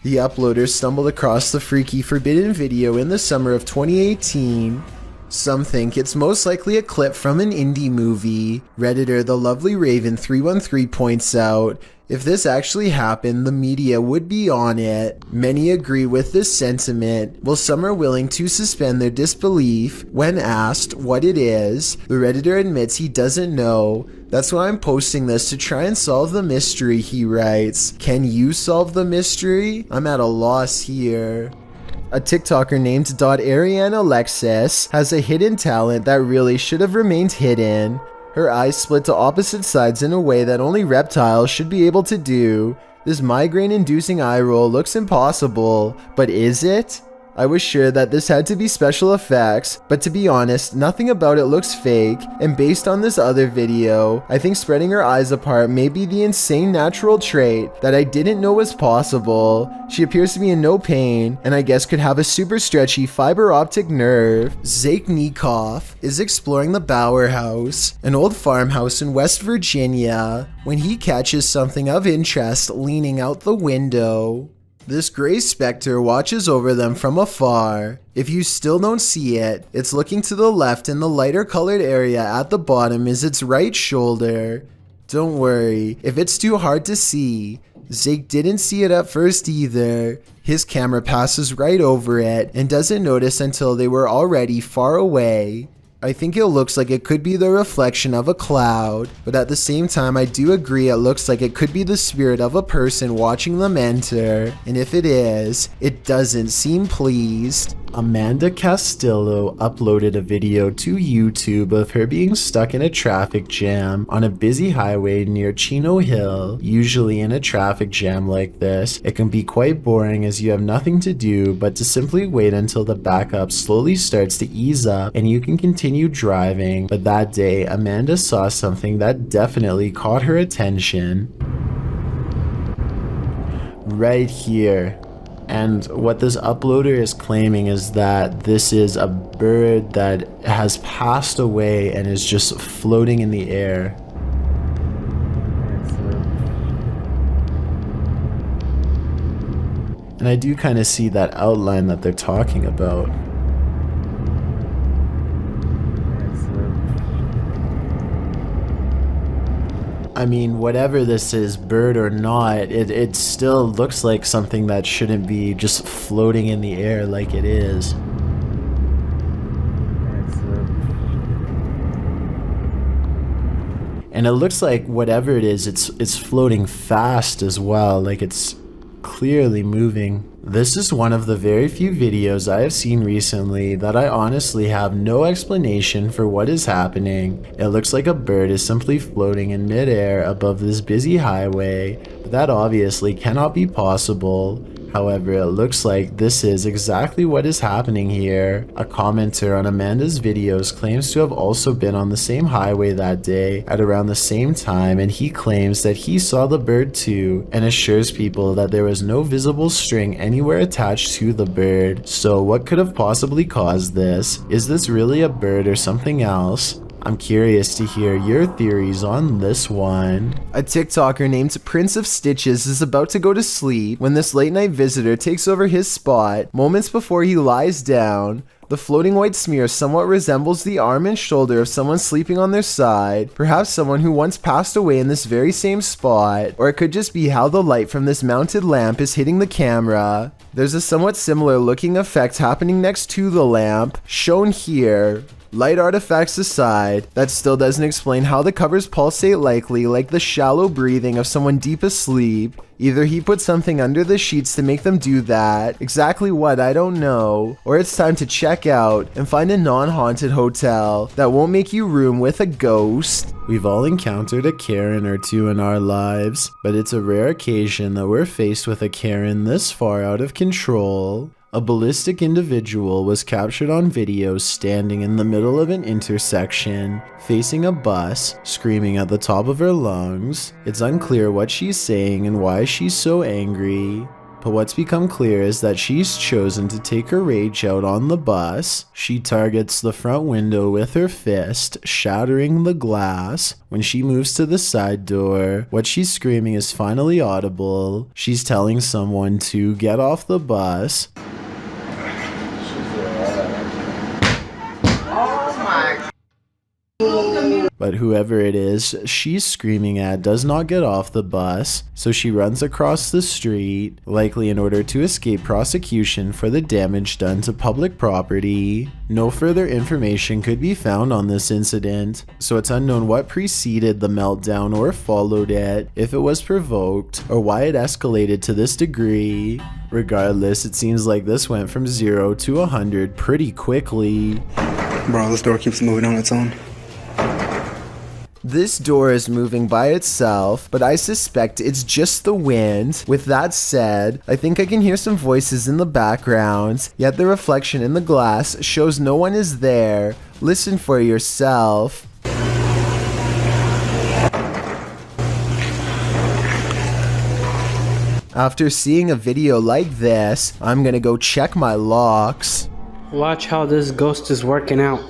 The uploader stumbled across the freaky forbidden video in the summer of 2018. Some think it's most likely a clip from an indie movie. Redditor The Lovely Raven 313 points out, if this actually happened, the media would be on it. Many agree with this sentiment, while some are willing to suspend their disbelief. When asked what it is, the Redditor admits he doesn't know. That's why I'm posting this, to try and solve the mystery, he writes. Can you solve the mystery? I'm at a loss here. A TikToker named .ArianeAlexis has a hidden talent that really should have remained hidden. Her eyes split to opposite sides in a way that only reptiles should be able to do. This migraine-inducing eye roll looks impossible, but is it? I was sure that this had to be special effects, but to be honest, nothing about it looks fake, and based on this other video, I think spreading her eyes apart may be the insane natural trait that I didn't know was possible. She appears to be in no pain, and I guess could have a super stretchy fiber optic nerve. Zakenikov is exploring the Bower House, an old farmhouse in West Virginia, when he catches something of interest leaning out the window. This gray specter watches over them from afar. If you still don't see it, it's looking to the left, and the lighter colored area at the bottom is its right shoulder. Don't worry, if it's too hard to see. Zake didn't see it at first either. His camera passes right over it and doesn't notice until they were already far away. I think it looks like it could be the reflection of a cloud, but at the same time I do agree it looks like it could be the spirit of a person watching them enter, and if it is, it doesn't seem pleased. Amanda Castillo uploaded a video to YouTube of her being stuck in a traffic jam on a busy highway near Chino Hill. Usually in a traffic jam like this, it can be quite boring as you have nothing to do but to simply wait until the backup slowly starts to ease up and you can continue driving. But that day, Amanda saw something that definitely caught her attention. Right here. And what this uploader is claiming is that this is a bird that has passed away and is just floating in the air. And I do kind of see that outline that they're talking about. I mean, whatever this is, bird or not, it still looks like something that shouldn't be just floating in the air like it is. And it looks like whatever it is, it's floating fast as well, like it's clearly moving. This is one of the very few videos I have seen recently that I honestly have no explanation for what is happening. It looks like a bird is simply floating in midair above this busy highway, but that obviously cannot be possible. However, it looks like this is exactly what is happening here. A commenter on Amanda's videos claims to have also been on the same highway that day at around the same time, and he claims that he saw the bird too and assures people that there was no visible string anywhere attached to the bird. So what could have possibly caused this? Is this really a bird or something else? I'm curious to hear your theories on this one. A TikToker named Prince of Stitches is about to go to sleep when this late night visitor takes over his spot. Moments before he lies down, the floating white smear somewhat resembles the arm and shoulder of someone sleeping on their side, perhaps someone who once passed away in this very same spot, or it could just be how the light from this mounted lamp is hitting the camera. There's a somewhat similar looking effect happening next to the lamp, shown here. Light artifacts aside, that still doesn't explain how the covers pulsate likely like the shallow breathing of someone deep asleep. Either he put something under the sheets to make them do that, exactly what I don't know, or it's time to check out and find a non-haunted hotel that won't make you room with a ghost. We've all encountered a Karen or two in our lives, but it's a rare occasion that we're faced with a Karen this far out of control. A ballistic individual was captured on video standing in the middle of an intersection, facing a bus, screaming at the top of her lungs. It's unclear what she's saying and why she's so angry, but what's become clear is that she's chosen to take her rage out on the bus. She targets the front window with her fist, shattering the glass. When she moves to the side door, what she's screaming is finally audible. She's telling someone to get off the bus. But whoever it is she's screaming at does not get off the bus, so she runs across the street, likely in order to escape prosecution for the damage done to public property. No further information could be found on this incident, so it's unknown what preceded the meltdown or followed it, if it was provoked, or why it escalated to this degree. Regardless, it seems like this went from 0 to 100 pretty quickly. Bro, this door keeps moving on its own. This door is moving by itself, but I suspect it's just the wind. With that said, I think I can hear some voices in the background, yet the reflection in the glass shows no one is there. Listen for yourself. After seeing a video like this, I'm gonna go check my locks. Watch how this ghost is working out.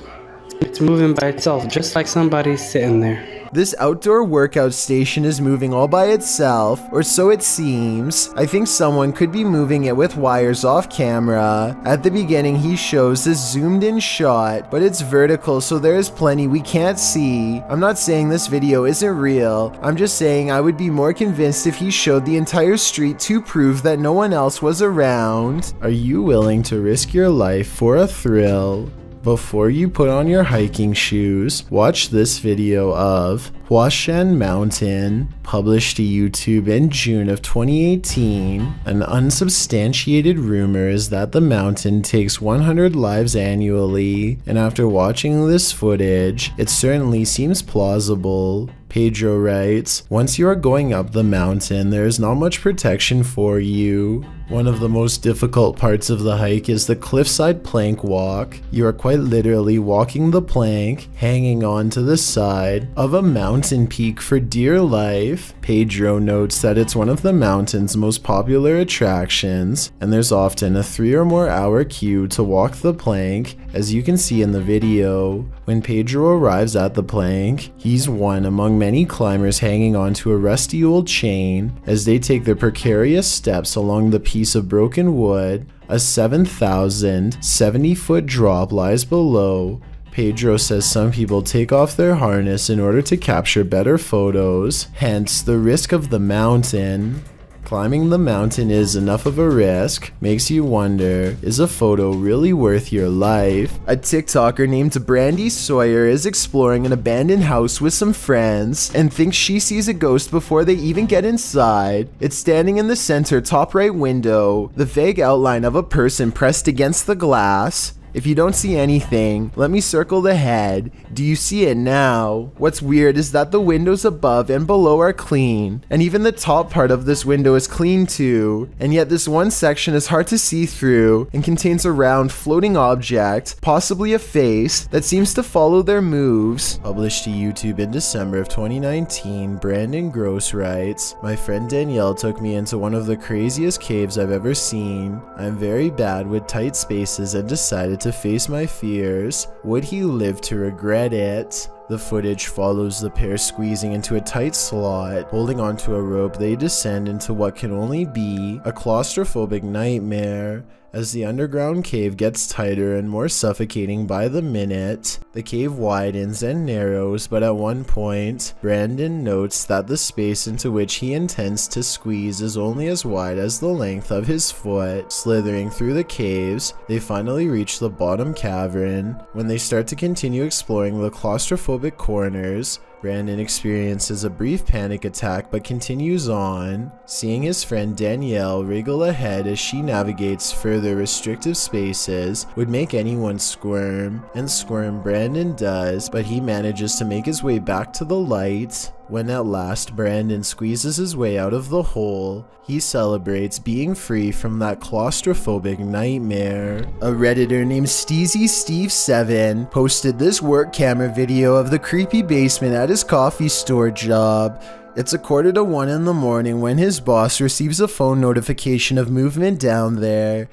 It's moving by itself, just like somebody's sitting there. This outdoor workout station is moving all by itself, or so it seems. I think someone could be moving it with wires off camera. At the beginning he shows this zoomed in shot, but it's vertical, so there is plenty we can't see. I'm not saying this video isn't real, I'm just saying I would be more convinced if he showed the entire street to prove that no one else was around. Are you willing to risk your life for a thrill? Before you put on your hiking shoes, watch this video of Huashan Mountain, published to YouTube in June of 2018. An unsubstantiated rumor is that the mountain takes 100 lives annually, and after watching this footage, it certainly seems plausible. Pedro writes, once you are going up the mountain, there is not much protection for you. One of the most difficult parts of the hike is the cliffside plank walk. You are quite literally walking the plank, hanging on to the side of a mountain peak for dear life. Pedro notes that it's one of the mountain's most popular attractions, and there's often a 3 or more hour queue to walk the plank, as you can see in the video. When Pedro arrives at the plank, he's one among many climbers hanging onto a rusty old chain as they take their precarious steps along the piece of broken wood. A 7,070-foot drop lies below. Pedro says some people take off their harness in order to capture better photos, hence the risk of the mountain. Climbing the mountain is enough of a risk, makes you wonder, is a photo really worth your life? A TikToker named Brandy Sawyer is exploring an abandoned house with some friends and thinks she sees a ghost before they even get inside. It's standing in the center top right window, the vague outline of a person pressed against the glass. If you don't see anything, let me circle the head. Do you see it now? What's weird is that the windows above and below are clean, and even the top part of this window is clean too, and yet this one section is hard to see through and contains a round floating object, possibly a face, that seems to follow their moves. Published to YouTube in December of 2019, Brandon Gross writes, my friend Danielle took me into one of the craziest caves I've ever seen. I'm very bad with tight spaces and decided to face my fears. Would he live to regret it? The footage follows the pair squeezing into a tight slot. Holding onto a rope, they descend into what can only be a claustrophobic nightmare. As the underground cave gets tighter and more suffocating by the minute, the cave widens and narrows, but at one point, Brandon notes that the space into which he intends to squeeze is only as wide as the length of his foot. Slithering through the caves, they finally reach the bottom cavern. When they start to continue exploring the claustrophobic corners, Brandon experiences a brief panic attack but continues on. Seeing his friend Danielle wriggle ahead as she navigates further restrictive spaces would make anyone squirm, and squirm Brandon does, but he manages to make his way back to the light. When at last Brandon squeezes his way out of the hole, he celebrates being free from that claustrophobic nightmare. A Redditor named SteezySteve7 posted this work camera video of the creepy basement at his coffee store job. It's 1:45 in the morning when his boss receives a phone notification of movement down there.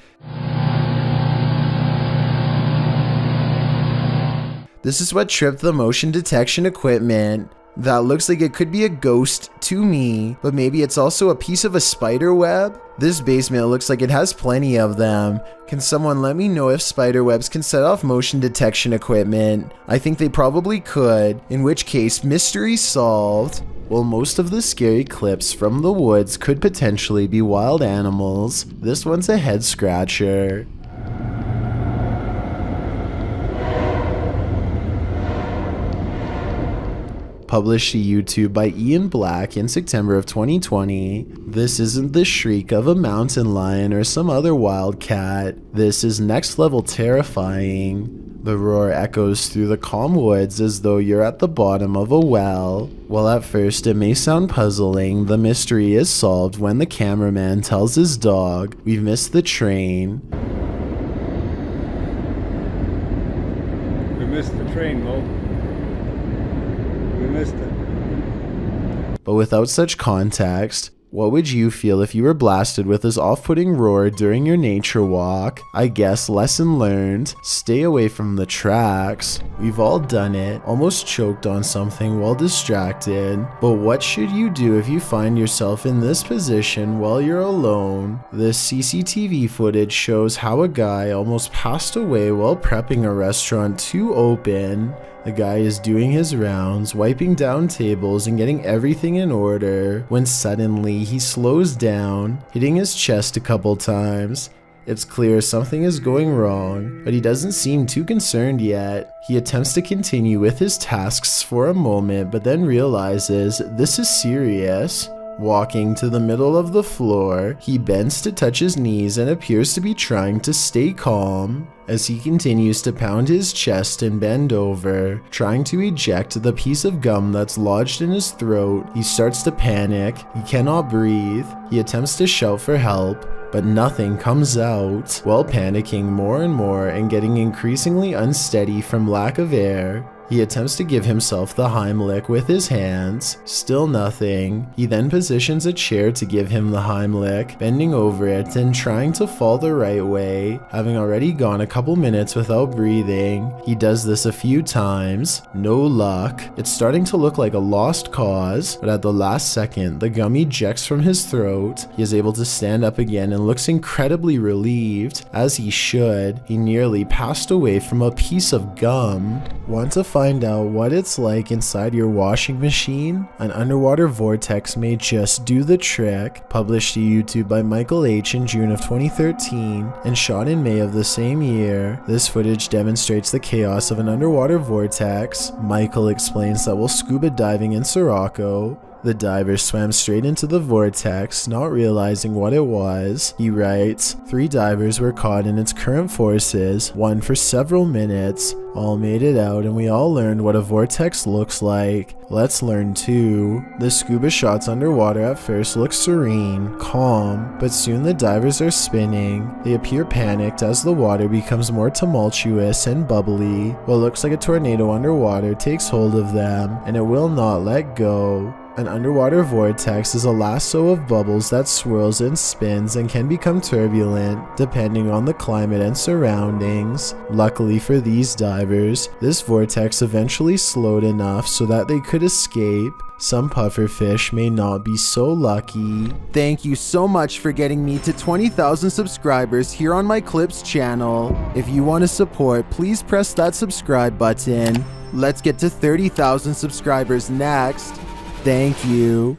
This is what tripped the motion detection equipment. That looks like it could be a ghost to me, but maybe it's also a piece of a spider web? This basement looks like it has plenty of them. Can someone let me know if spider webs can set off motion detection equipment? I think they probably could, in which case mystery solved. While most of the scary clips from the woods could potentially be wild animals, this one's a head scratcher. Published to YouTube by Ian Black in September of 2020. This isn't the shriek of a mountain lion or some other wild cat. This is next level terrifying. The roar echoes through the calm woods as though you're at the bottom of a well. While at first it may sound puzzling, the mystery is solved when the cameraman tells his dog, "We've missed the train." We missed the train, Mo. We missed it. But without such context, what would you feel if you were blasted with this off-putting roar during your nature walk? I guess lesson learned, stay away from the tracks. We've all done it, almost choked on something while distracted. But what should you do if you find yourself in this position while you're alone? This CCTV footage shows how a guy almost passed away while prepping a restaurant to open. The guy is doing his rounds, wiping down tables and getting everything in order, when suddenly he slows down, hitting his chest a couple times. It's clear something is going wrong, but he doesn't seem too concerned yet. He attempts to continue with his tasks for a moment, but then realizes this is serious. Walking to the middle of the floor, he bends to touch his knees and appears to be trying to stay calm. As he continues to pound his chest and bend over, trying to eject the piece of gum that's lodged in his throat, he starts to panic. He cannot breathe. He attempts to shout for help, but nothing comes out. While panicking more and more and getting increasingly unsteady from lack of air, he attempts to give himself the Heimlich with his hands. Still nothing. He then positions a chair to give him the Heimlich, bending over it and trying to fall the right way. Having already gone a couple minutes without breathing, he does this a few times. No luck. It's starting to look like a lost cause, but at the last second, the gum ejects from his throat. He is able to stand up again and looks incredibly relieved, as he should. He nearly passed away from a piece of gum. Want to find out what it's like inside your washing machine? An underwater vortex may just do the trick. Published to YouTube by Michael H. in June of 2013 and shot in May of the same year. This footage demonstrates the chaos of an underwater vortex. Michael explains that while scuba diving in Sirocco, the divers swam straight into the vortex, not realizing what it was. He writes, 3 divers were caught in its current forces, one for several minutes. All made it out and we all learned what a vortex looks like. Let's learn too. The scuba shots underwater at first look serene, calm, but soon the divers are spinning. They appear panicked as the water becomes more tumultuous and bubbly. What looks like a tornado underwater takes hold of them, and it will not let go. An underwater vortex is a lasso of bubbles that swirls and spins and can become turbulent depending on the climate and surroundings. Luckily for these divers, this vortex eventually slowed enough so that they could escape. Some pufferfish may not be so lucky. Thank you so much for getting me to 20,000 subscribers here on my Clips channel. If you want to support, please press that subscribe button. Let's get to 30,000 subscribers next. Thank you.